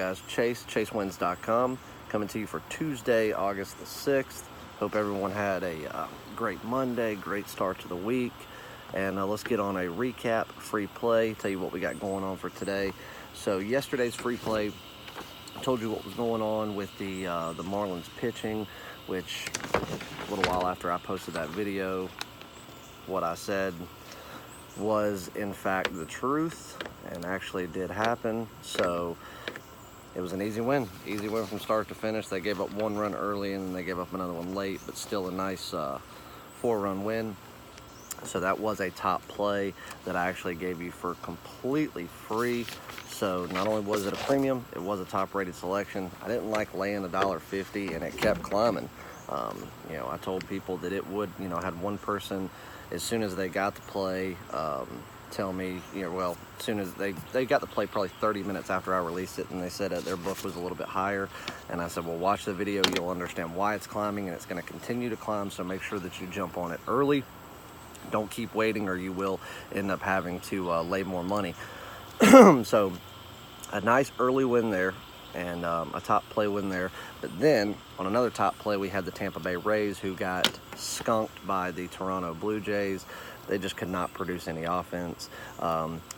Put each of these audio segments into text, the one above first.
guys? ChaseWins.com, coming to you for Tuesday, August the 6th. Hope everyone had a great Monday, great start to the week. And let's get on a recap, free play, tell you what we got going on for today. So yesterday's free play, I told you what was going on with the Marlins pitching, which a little while after I posted that video, what I said was in fact the truth and actually did happen. So it was an easy win from start to finish. They gave up one run early and then they gave up another one late, but still a nice 4-run win. So that was a top play that I actually gave you for completely free. So not only was it a premium, it was a top rated selection. I didn't like laying $1.50 and it kept climbing. I told people that it would, I had one person, as soon as they got the play, tell me, as soon as they got the play probably 30 minutes after I released it, and they said their book was a little bit higher. And I said, well, watch the video, you'll understand why it's climbing, and it's going to continue to climb, so make sure that you jump on it early. Don't keep waiting, or you will end up having to lay more money. So a nice early win there, and a top play win there. But then on another top play, we had the Tampa Bay Rays, who got skunked by the Toronto Blue Jays. They just could not produce any offense.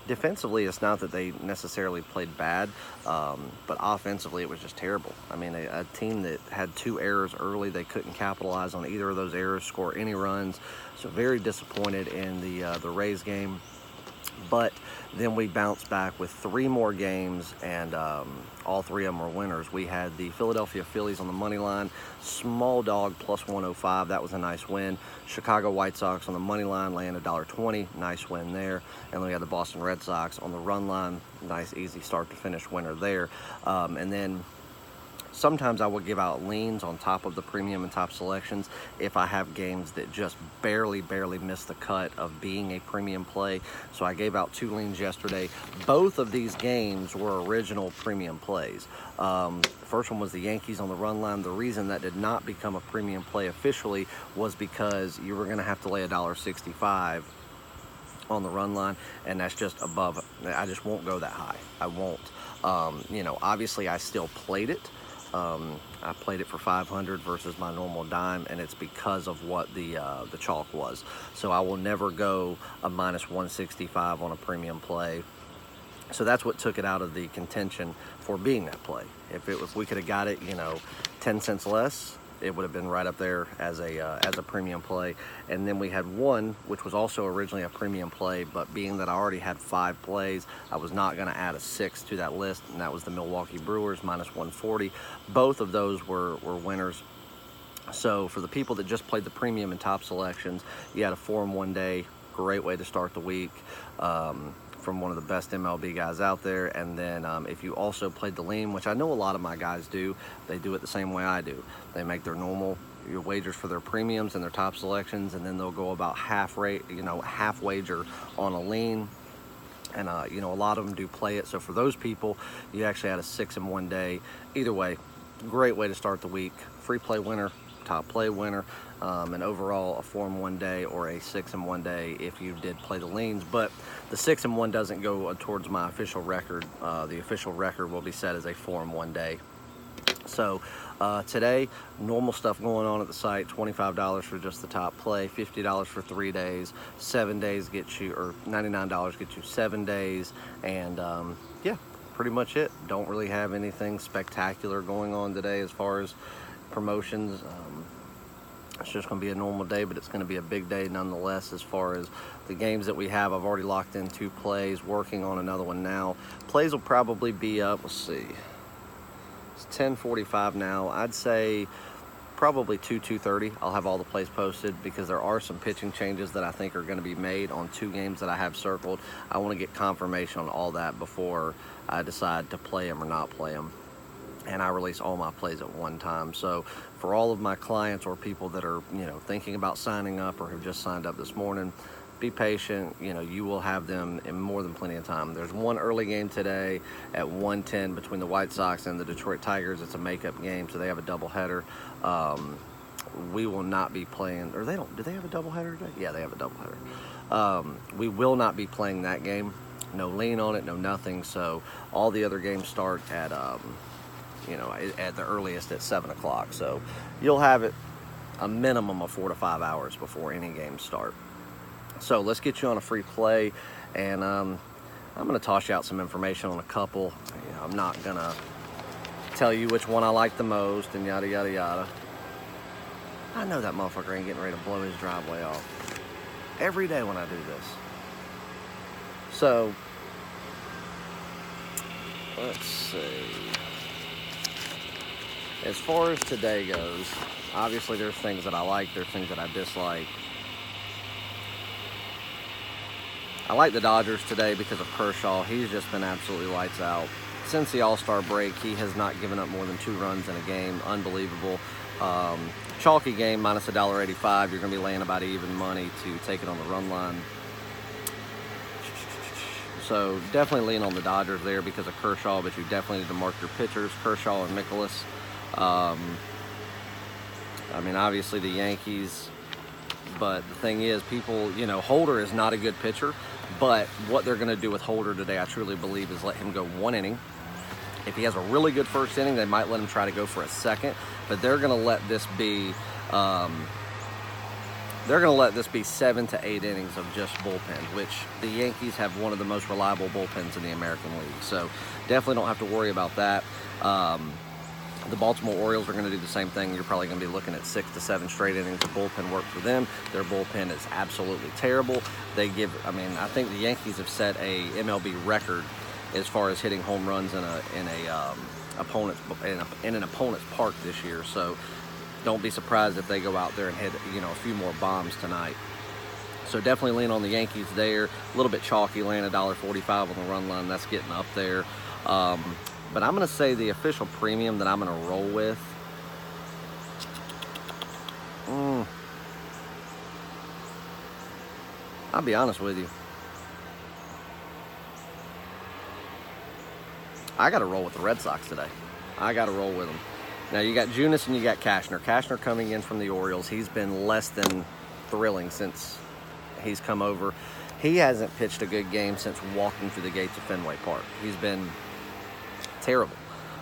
Defensively, it's not that they necessarily played bad, but offensively it was just terrible. I mean, a team that had 2 errors early, they couldn't capitalize on either of those errors, score any runs. So very disappointed in the Rays game. But then we bounced back with 3 more games, and all 3 of them were winners. We had the Philadelphia Phillies on the money line, small dog plus 105. That was a nice win. Chicago White Sox on the money line, laying $1.20. Nice win there. And then we had the Boston Red Sox on the run line. Nice, easy start to finish winner there. And then sometimes I will give out leans on top of the premium and top selections if I have games that just barely miss the cut of being a premium play. So I gave out 2 leans yesterday. Both of these games were original premium plays. First one was the Yankees on the run line. The reason that did not become a premium play officially was because you were going to have to lay $1.65 on the run line, and that's just above. I just won't go that high. I won't. Obviously I still played it. I played it for 500 versus my normal dime, and it's because of what the chalk was. So I will never go a minus 165 on a premium play. So that's what took it out of the contention for being that play. If we could have got it, 10 cents less, it would have been right up there as a premium play. And then we had one, which was also originally a premium play, but being that I already had 5 plays, I was not going to add a 6th to that list, and that was the Milwaukee Brewers, minus 140. Both of those were winners. So for the people that just played the premium and top selections, you had a 4-in-1 day. Great way to start the week. From one of the best MLB guys out there. And then if you also played the lean, which I know a lot of my guys do, they do it the same way I do. They make their normal wagers for their premiums and their top selections, and then they'll go about half wager on a lean. And a lot of them do play it. So for those people, you actually had a 6-in-1 day. Either way, great way to start the week. Free play winner, top play winner, and overall a 4-in-1 day or a 6-in-1 day if you did play the leans. But the 6-in-1 doesn't go towards my official record. The official record will be set as a 4-in-1 day. So today, normal stuff going on at the site. $25 for just the top play, $50 for 3 days, 7 days get you, or $99 get you 7 days, and yeah, pretty much it. Don't really have anything spectacular going on today as far as promotions. It's just going to be a normal day, but it's going to be a big day nonetheless as far as the games that we have. I've already locked in 2 plays, working on another one now. Plays will probably be up, let's see, it's 10:45 now. I'd say probably 2:30. I'll have all the plays posted because there are some pitching changes that I think are going to be made on 2 games that I have circled. I want to get confirmation on all that before I decide to play them or not play them. And I release all my plays at one time. So for all of my clients or people that are, thinking about signing up or have just signed up this morning, be patient. You will have them in more than plenty of time. There's one early game today at 1:10 between the White Sox and the Detroit Tigers. It's a makeup game, so they have a doubleheader. We will not be playing, or do they have a doubleheader today? Yeah, they have a doubleheader. We will not be playing that game. no lean on it, no nothing. So all the other games start at at the earliest at 7 o'clock. So you'll have it a minimum of 4 to 5 hours before any games start. So let's get you on a free play, and I'm going to toss you out some information on a couple. I'm not going to tell you which one I like the most and yada, yada, yada. I know that motherfucker ain't getting ready to blow his driveway off every day when I do this. So, let's see. As far as today goes, obviously there's things that I like, there's things that I dislike. I like the Dodgers today because of Kershaw. He's just been absolutely lights out. Since the All-Star break, he has not given up more than 2 runs in a game. Unbelievable. Chalky game, minus $1.85. You're going to be laying about even money to take it on the run line. So definitely lean on the Dodgers there because of Kershaw, but you definitely need to mark your pitchers, Kershaw and Mikolas. Obviously the Yankees, but the thing is, people, Holder is not a good pitcher, but what they're going to do with Holder today, I truly believe, is let him go 1 inning. If he has a really good first inning, they might let him try to go for a second, but they're going to let this be 7 to 8 innings of just bullpen, which the Yankees have one of the most reliable bullpens in the American League. So definitely don't have to worry about that. The Baltimore Orioles are going to do the same thing. You're probably going to be looking at 6 to 7 straight innings of bullpen work for them. Their bullpen is absolutely terrible. I think the Yankees have set a MLB record as far as hitting home runs in an opponent's park this year. So don't be surprised if they go out there and hit a few more bombs tonight. So definitely lean on the Yankees there. A little bit chalky, laying $1.45 on the run line. That's getting up there. But I'm going to say the official premium that I'm going to roll with. I'll be honest with you. I got to roll with the Red Sox today. I got to roll with them. Now, you got Junis and you got Cashner. Cashner coming in from the Orioles. He's been less than thrilling since he's come over. He hasn't pitched a good game since walking through the gates of Fenway Park. He's been terrible.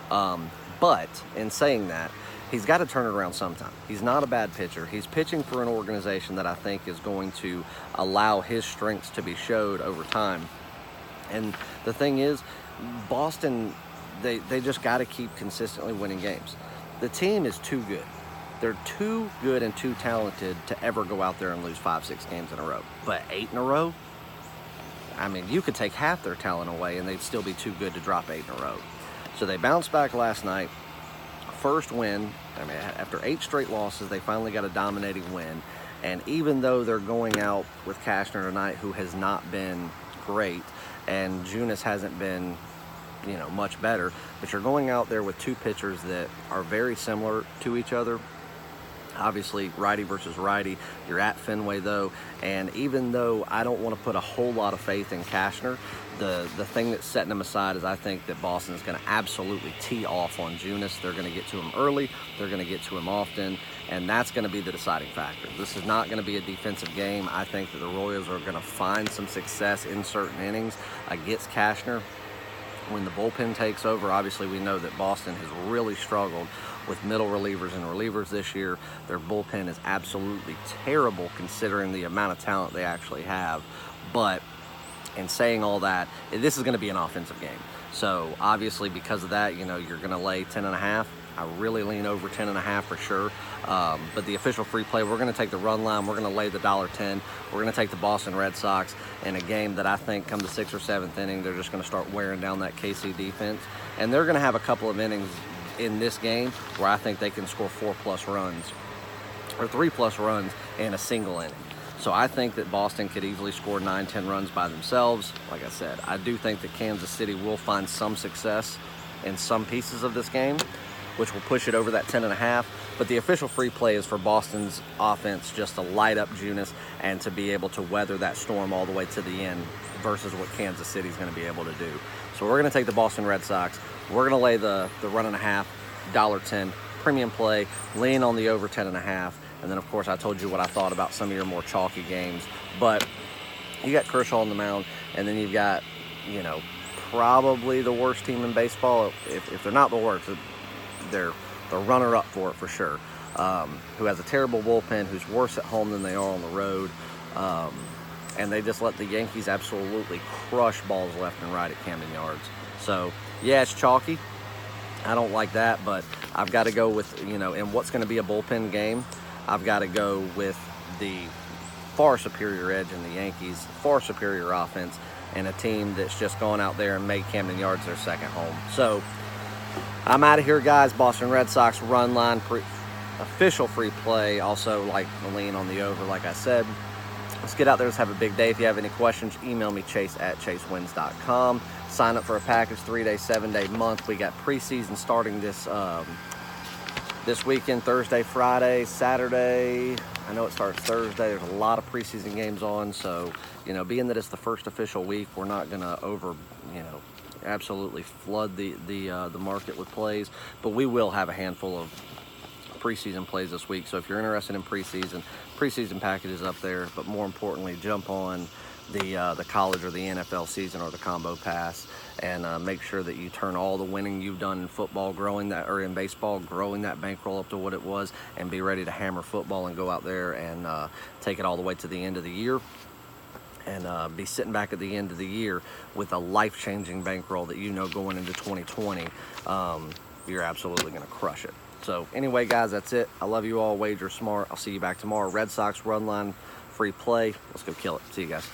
But in saying that, he's got to turn it around sometime. He's not a bad pitcher. He's pitching for an organization that I think is going to allow his strengths to be showed over time. And the thing is, Boston, they just got to keep consistently winning games. The team is too good. They're too good and too talented to ever go out there and lose 5-6 games in a row. But 8 in a row? You could take half their talent away and they'd still be too good to drop 8 in a row. So they bounced back last night. First win. After 8 straight losses, they finally got a dominating win. And even though they're going out with Cashner tonight, who has not been great, and Junis hasn't been much better, but you're going out there with 2 pitchers that are very similar to each other. Obviously, righty versus righty. You're at Fenway, though, and even though I don't want to put a whole lot of faith in Cashner, the thing that's setting him aside is I think that Boston is going to absolutely tee off on Junis. They're going to get to him early. They're going to get to him often, and that's going to be the deciding factor. This is not going to be a defensive game. I think that the Royals are going to find some success in certain innings against Cashner. When the bullpen takes over, obviously we know that Boston has really struggled with middle relievers and relievers this year. Their bullpen is absolutely terrible considering the amount of talent they actually have. But in saying all that, this is going to be an offensive game. So obviously because of that, you're going to lay 10.5. I really lean over 10.5 for sure. But the official free play, we're going to take the run line. We're going to lay the $1.10. We're going to take the Boston Red Sox in a game that I think come the 6th or 7th inning, they're just going to start wearing down that KC defense. And they're going to have a couple of innings in this game where I think they can score 4+ runs or 3+ runs in a single inning. So I think that Boston could easily score 9-10 runs by themselves. Like I said, I do think that Kansas City will find some success in some pieces of this game, which will push it over that 10.5. But the official free play is for Boston's offense just to light up Junis and to be able to weather that storm all the way to the end versus what Kansas City is going to be able to do. So we're going to take the Boston Red Sox. We're going to lay the 1.5, $1.10 premium play, lean on the over 10.5. And then, of course, I told you what I thought about some of your more chalky games. But you got Kershaw on the mound, and then you've got you know, probably the worst team in baseball. If they're not the worst, they're the runner-up for it for sure. Who has a terrible bullpen, who's worse at home than they are on the road. And they just let the Yankees absolutely crush balls left and right at Camden Yards. So, yeah, it's chalky. I don't like that, but I've got to go with, you know, in what's going to be a bullpen game, I've got to go with the far superior edge in the Yankees, far superior offense, and a team that's just gone out there and made Camden Yards their second home. So, I'm out of here, guys. Boston Red Sox run line, official free play. Also, like the lean on the over, like I said. Let's get out there. Let's have a big day. If you have any questions, email me, chase@chasewins.com. Sign up for a package, 3-day, 7-day month. We got preseason starting this weekend, Thursday, Friday, Saturday. I know it starts Thursday. There's a lot of preseason games on. So, you know, being that it's the first official week, we're not going to absolutely flood the market with plays, but we will have a handful of preseason plays this week. So if you're interested in preseason packages up there, but more importantly, jump on the college or the NFL season or the combo pass, and make sure that you turn all the winning you've done in football, in baseball, growing that bankroll up to what it was, and be ready to hammer football and go out there and take it all the way to the end of the year. And be sitting back at the end of the year with a life-changing bankroll that you know going into 2020, you're absolutely going to crush it. So anyway, guys, that's it. I love you all. Wager smart. I'll see you back tomorrow. Red Sox run line, free play. Let's go kill it. See you guys.